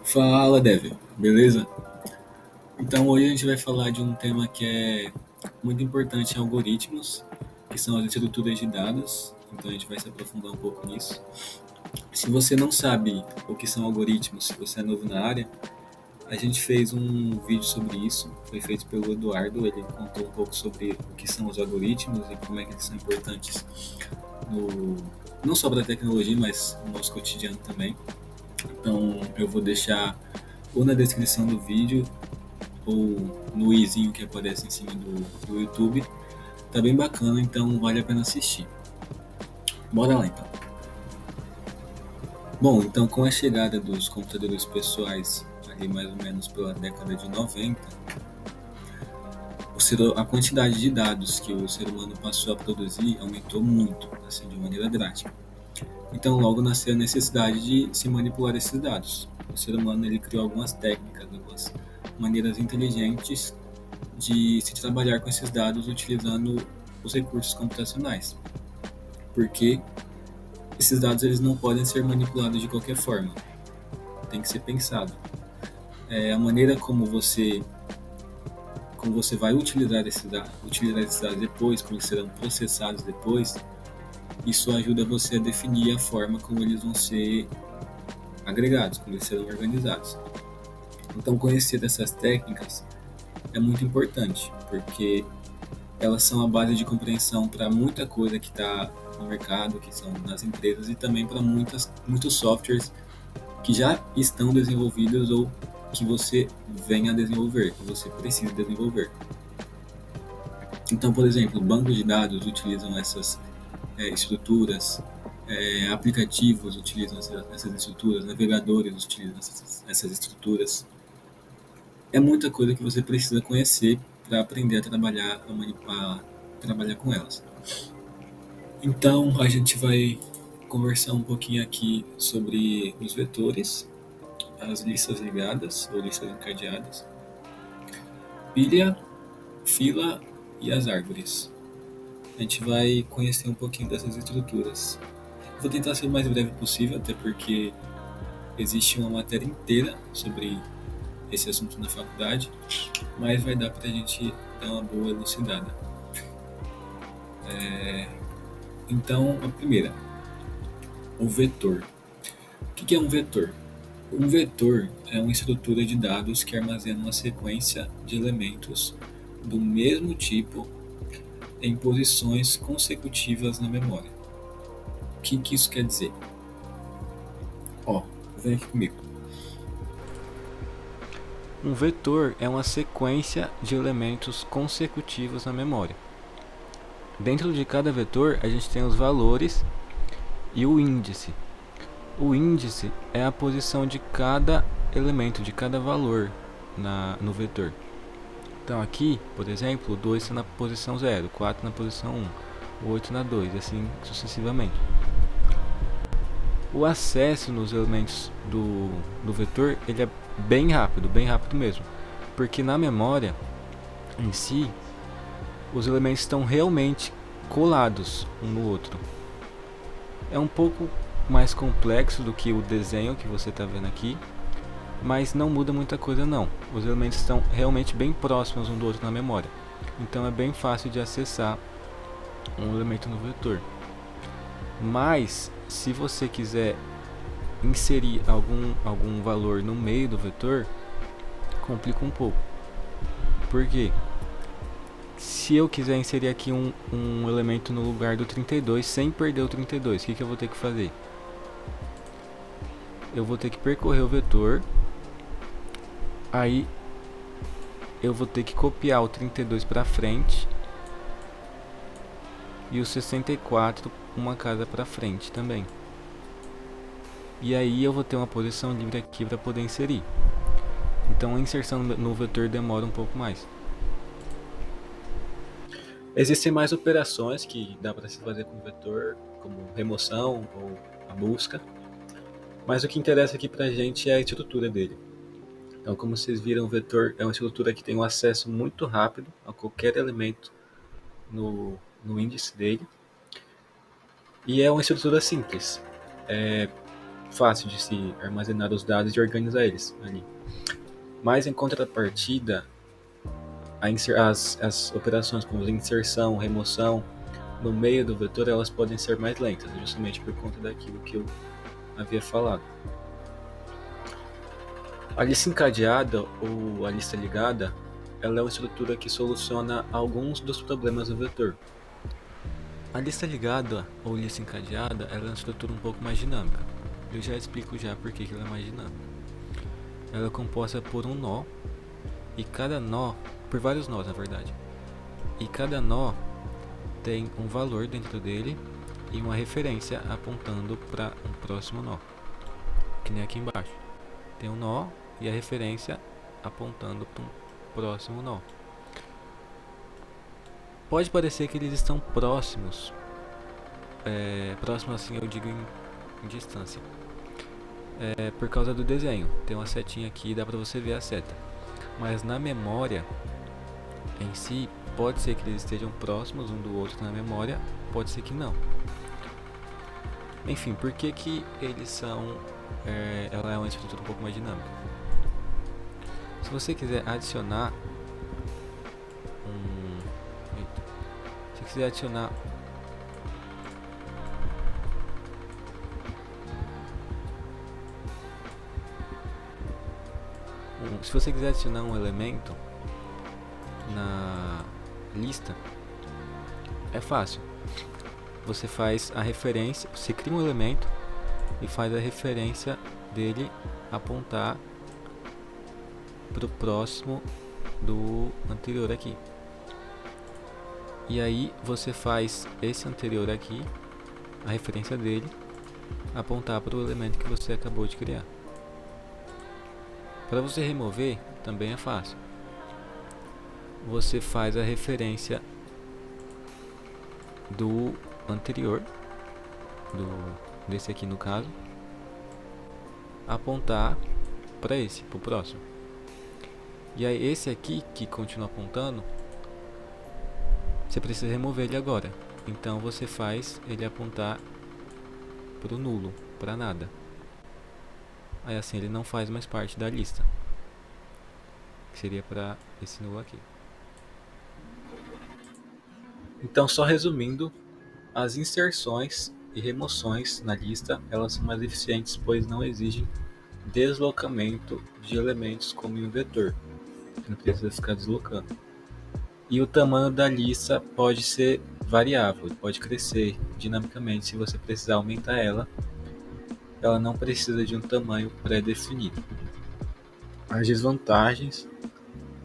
Fala, Devil, beleza? Então hoje a gente vai falar de um tema que é muito importante em algoritmos, que são as estruturas de dados. Então a gente vai se aprofundar um pouco nisso. Se você não sabe o que são algoritmos, se você é novo na área, a gente fez um vídeo sobre isso, foi feito pelo Eduardo, ele contou um pouco sobre o que são os algoritmos e como é que eles são importantes no, não só para a tecnologia, mas no nosso cotidiano também. Então eu vou deixar ou na descrição do vídeo ou no izinho que aparece em cima do YouTube. Tá bem bacana, então vale a pena assistir. Bora lá então. Bom, então com a chegada dos computadores pessoais, ali mais ou menos pela década de 90, a quantidade de dados que o ser humano passou a produzir aumentou muito, assim, de maneira drástica. Então logo nasceu a necessidade de se manipular esses dados. O ser humano ele criou algumas técnicas, algumas maneiras inteligentes de se trabalhar com esses dados utilizando os recursos computacionais, porque esses dados eles não podem ser manipulados de qualquer forma, tem que ser pensado. A maneira como você vai utilizar esses dados depois, como eles serão processados depois, isso ajuda você a definir a forma como eles vão ser agregados, como eles serão organizados. Então, conhecer dessas técnicas é muito importante, porque elas são a base de compreensão para muita coisa que está no mercado, que são nas empresas, e também para muitos softwares que já estão desenvolvidos ou que você venha a desenvolver, que você precisa desenvolver. Então, por exemplo, bancos de dados utilizam essas estruturas, aplicativos utilizam essas estruturas, navegadores utilizam essas estruturas. É muita coisa que você precisa conhecer para aprender a trabalhar, a trabalhar com elas. Então, a gente vai conversar um pouquinho aqui sobre os vetores, as listas ligadas ou listas encadeadas, pilha, fila e as árvores. A gente vai conhecer um pouquinho dessas estruturas. Vou tentar ser o mais breve possível, até porque existe uma matéria inteira sobre esse assunto na faculdade, mas vai dar para a gente dar uma boa elucidada. Então, a primeira, o vetor. O que é um vetor? Um vetor é uma estrutura de dados que armazena uma sequência de elementos do mesmo tipo em posições consecutivas na memória. O que isso quer dizer? Ó, vem aqui comigo. Um vetor é uma sequência de elementos consecutivos na memória. Dentro de cada vetor, a gente tem os valores e o índice. O índice é a posição de cada elemento, de cada valor no vetor. Então aqui, por exemplo, o 2 está na posição 0, o 4 na posição 1, o 8 na 2, e assim sucessivamente. O acesso nos elementos do vetor ele é bem rápido mesmo. Porque na memória em si, os elementos estão realmente colados um no outro. É um pouco mais complexo do que o desenho que você está vendo aqui, mas não muda muita coisa não. Os elementos estão realmente bem próximos um do outro na memória. Então é bem fácil de acessar um elemento no vetor. Mas se você quiser inserir algum valor no meio do vetor, complica um pouco. Por quê? Se eu quiser inserir aqui um elemento no lugar do 32 sem perder o 32, o que eu vou ter que fazer? Eu vou ter que percorrer o vetor, aí eu vou ter que copiar o 32 para frente e o 64 uma casa para frente também. E aí eu vou ter uma posição livre aqui para poder inserir. Então a inserção no vetor demora um pouco mais. Existem mais operações que dá para se fazer com o vetor, como remoção ou a busca, mas o que interessa aqui para a gente é a estrutura dele. Então, como vocês viram, o vetor é uma estrutura que tem um acesso muito rápido a qualquer elemento no índice dele, e é uma estrutura simples. fácil de se armazenar os dados e organizar eles ali. Mas em contrapartida, as operações como inserção, remoção, no meio do vetor, elas podem ser mais lentas, justamente por conta daquilo que eu havia falado. A lista encadeada ou a lista ligada, ela é uma estrutura que soluciona alguns dos problemas do vetor. A lista ligada ou lista encadeada, ela é uma estrutura um pouco mais dinâmica. Eu já explico já por que ela é mais dinâmica. Ela é composta por um nó, e cada nó, por vários nós na verdade, e cada nó tem um valor dentro dele e uma referência apontando para um próximo nó, que nem aqui embaixo. Tem um nó e a referência apontando para um próximo nó. Pode parecer que eles estão próximos, próximo assim eu digo em distância, por causa do desenho. Tem uma setinha aqui, dá para você ver a seta, mas na memória em si, pode ser que eles estejam próximos um do outro na memória, pode ser que não. Enfim, por que que eles são... ela é uma estrutura um pouco mais dinâmica. Se você quiser adicionar se você quiser adicionar se você quiser adicionar um elemento na lista, é fácil. Você faz a referência, você cria um elemento e faz a referência dele apontar para o próximo do anterior aqui. E aí você faz esse anterior aqui, a referência dele, apontar para o elemento que você acabou de criar. Para você remover, também é fácil. Você faz a referência do anterior, desse aqui no caso, apontar para esse, para o próximo. E aí esse aqui que continua apontando, você precisa remover ele agora. Então você faz ele apontar para o nulo, para nada. Aí assim ele não faz mais parte da lista, que seria para esse nulo aqui. Então, só resumindo, as inserções e remoções na lista, elas são mais eficientes, pois não exigem deslocamento de elementos como em um vetor, que não precisa ficar deslocando. E o tamanho da lista pode ser variável, pode crescer dinamicamente se você precisar aumentar ela. Ela não precisa de um tamanho pré-definido. As desvantagens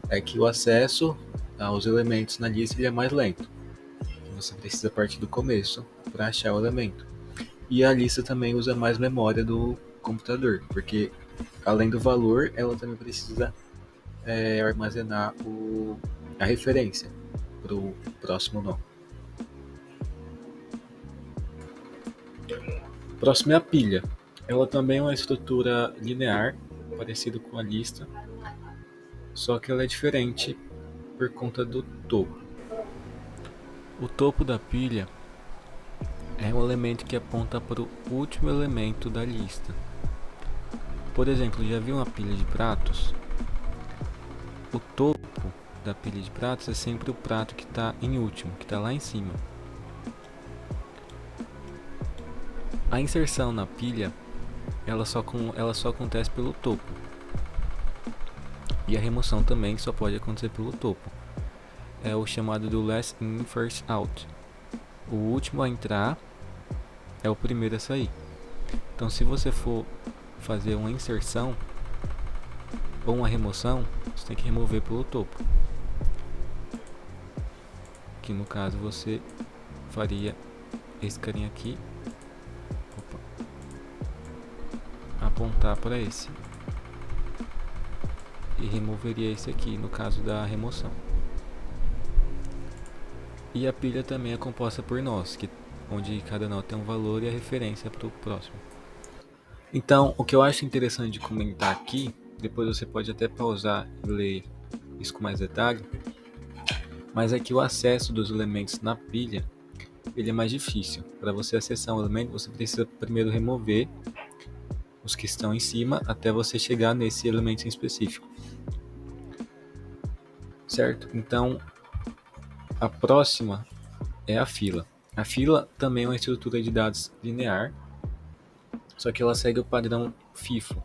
é que o acesso aos elementos na lista ele é mais lento. Você precisa partir do começo para achar o elemento. E a lista também usa mais memória do computador, porque além do valor, ela também precisa armazenar a referência para o próximo nó. Próximo é a pilha. Ela também é uma estrutura linear, parecido com a lista, só que ela é diferente por conta do topo. O topo da pilha é um elemento que aponta para o último elemento da lista. Por exemplo, já viu uma pilha de pratos? O topo da pilha de pratos é sempre o prato que está em último, que está lá em cima. A inserção na pilha, ela só acontece pelo topo. E a remoção também só pode acontecer pelo topo. É o chamado do last in, first out. O último a entrar é o primeiro a sair. Então, se você for fazer uma inserção ou uma remoção, você tem que remover pelo topo. Que no caso você faria esse carinha aqui, apontar para esse, e removeria esse aqui no caso da remoção. E a pilha também é composta por nós, onde cada nó tem um valor e a referência para o próximo. Então, o que eu acho interessante de comentar aqui, depois você pode até pausar e ler isso com mais detalhe, mas é que o acesso dos elementos na pilha, ele é mais difícil. Para você acessar um elemento, você precisa primeiro remover os que estão em cima até você chegar nesse elemento em específico. Certo? Então, a próxima é a fila. A fila também é uma estrutura de dados linear, só que ela segue o padrão FIFO,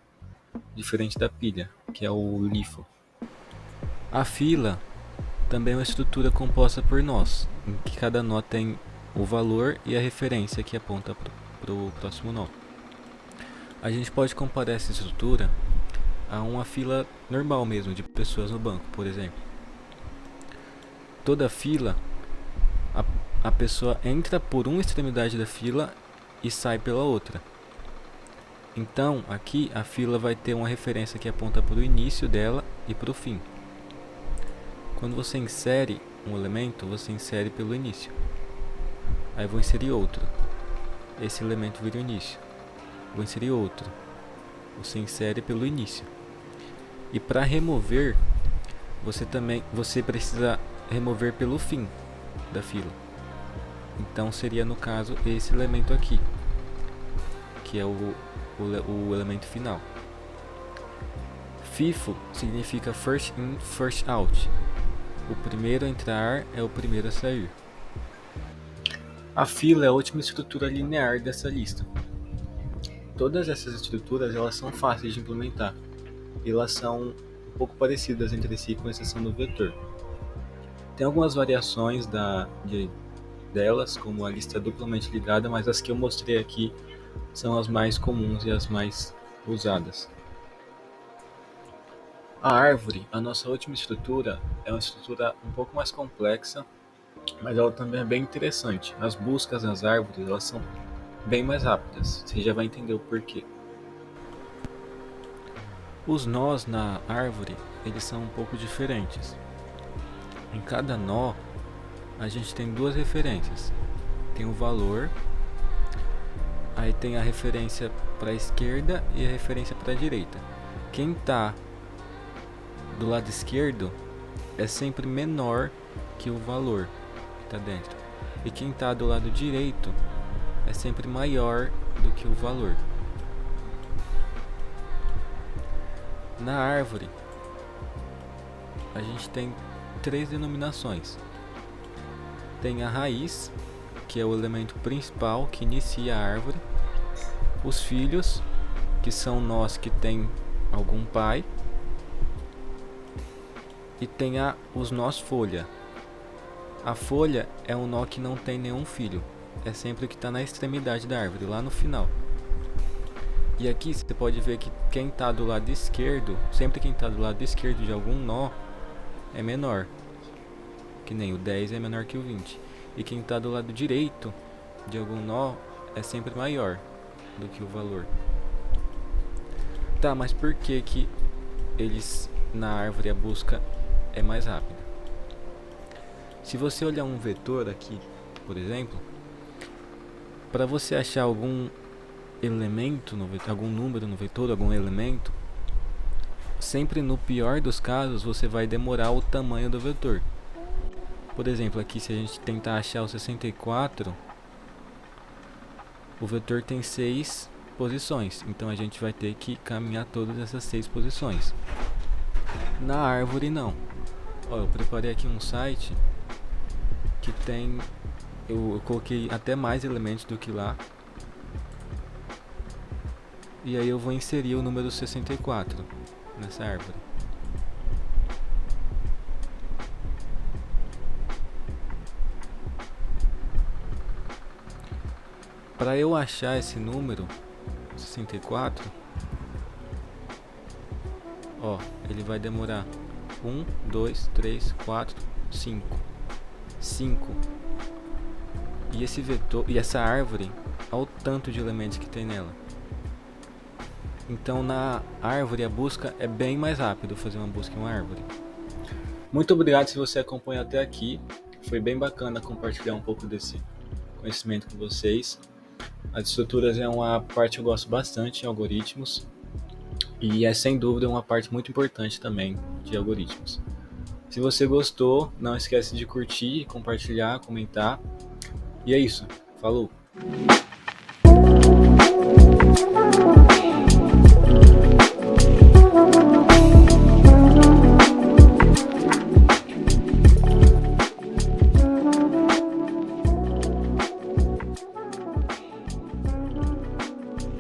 diferente da pilha, que é o LIFO. A fila também é uma estrutura composta por nós, em que cada nó tem o valor e a referência que aponta para o próximo nó. A gente pode comparar essa estrutura a uma fila normal mesmo, de pessoas no banco, por exemplo. Toda fila, a pessoa entra por uma extremidade da fila e sai pela outra. Então, aqui a fila vai ter uma referência que aponta para o início dela e para o fim. Quando você insere um elemento, você insere pelo início. Aí vou inserir outro. Esse elemento vira o início. Vou inserir outro. Você insere pelo início. E para remover, você precisa remover pelo fim da fila. Então seria, no caso, esse elemento aqui, que é o elemento final. FIFO significa First In, First Out. O primeiro a entrar é o primeiro a sair. A fila é a última estrutura linear dessa lista. Todas essas estruturas elas são fáceis de implementar. E elas são um pouco parecidas entre si, com exceção do vetor. Tem algumas variações delas, como a lista duplamente ligada, mas as que eu mostrei aqui são as mais comuns e as mais usadas. A árvore, a nossa última estrutura, é uma estrutura um pouco mais complexa, mas ela também é bem interessante. As buscas nas árvores elas são bem mais rápidas, você já vai entender o porquê. Os nós na árvore, eles são um pouco diferentes. Em cada nó, a gente tem duas referências. Tem o valor, aí tem a referência para a esquerda e a referência para a direita. Quem está do lado esquerdo é sempre menor que o valor que está dentro. E quem está do lado direito é sempre maior do que o valor. Na árvore, a gente tem três denominações. Tem a raiz, que é o elemento principal que inicia a árvore. Os filhos, que são nós que tem algum pai. E tem os nós folha. A folha é um nó que não tem nenhum filho. É sempre o que está na extremidade da árvore, lá no final. E aqui você pode ver que quem está do lado esquerdo, sempre quem está do lado esquerdo de algum nó é menor. Que nem o 10 é menor que o 20. E quem está do lado direito de algum nó é sempre maior do que o valor. Tá, mas por que que eles na árvore a busca é mais rápida? Se você olhar um vetor aqui, por exemplo, para você achar algum elemento no vetor, algum número no vetor, algum elemento, sempre no pior dos casos você vai demorar o tamanho do vetor. Por exemplo, aqui se a gente tentar achar o 64, o vetor tem 6 posições, então a gente vai ter que caminhar todas essas 6 posições. Na árvore não. Ó, eu preparei aqui um site que tem, eu coloquei até mais elementos do que lá. E aí eu vou inserir o número 64 nessa árvore. Para eu achar esse número 64, ó, ele vai demorar 1, 2, 3, 4, 5. 5. E esse vetor, e essa árvore, olha o tanto de elementos que tem nela. Então na árvore a busca é bem mais rápido fazer uma busca em uma árvore. Muito obrigado se você acompanhou até aqui. Foi bem bacana compartilhar um pouco desse conhecimento com vocês. As estruturas é uma parte que eu gosto bastante em algoritmos. E é sem dúvida uma parte muito importante também de algoritmos. Se você gostou, não esquece de curtir, compartilhar, comentar. E é isso. Falou!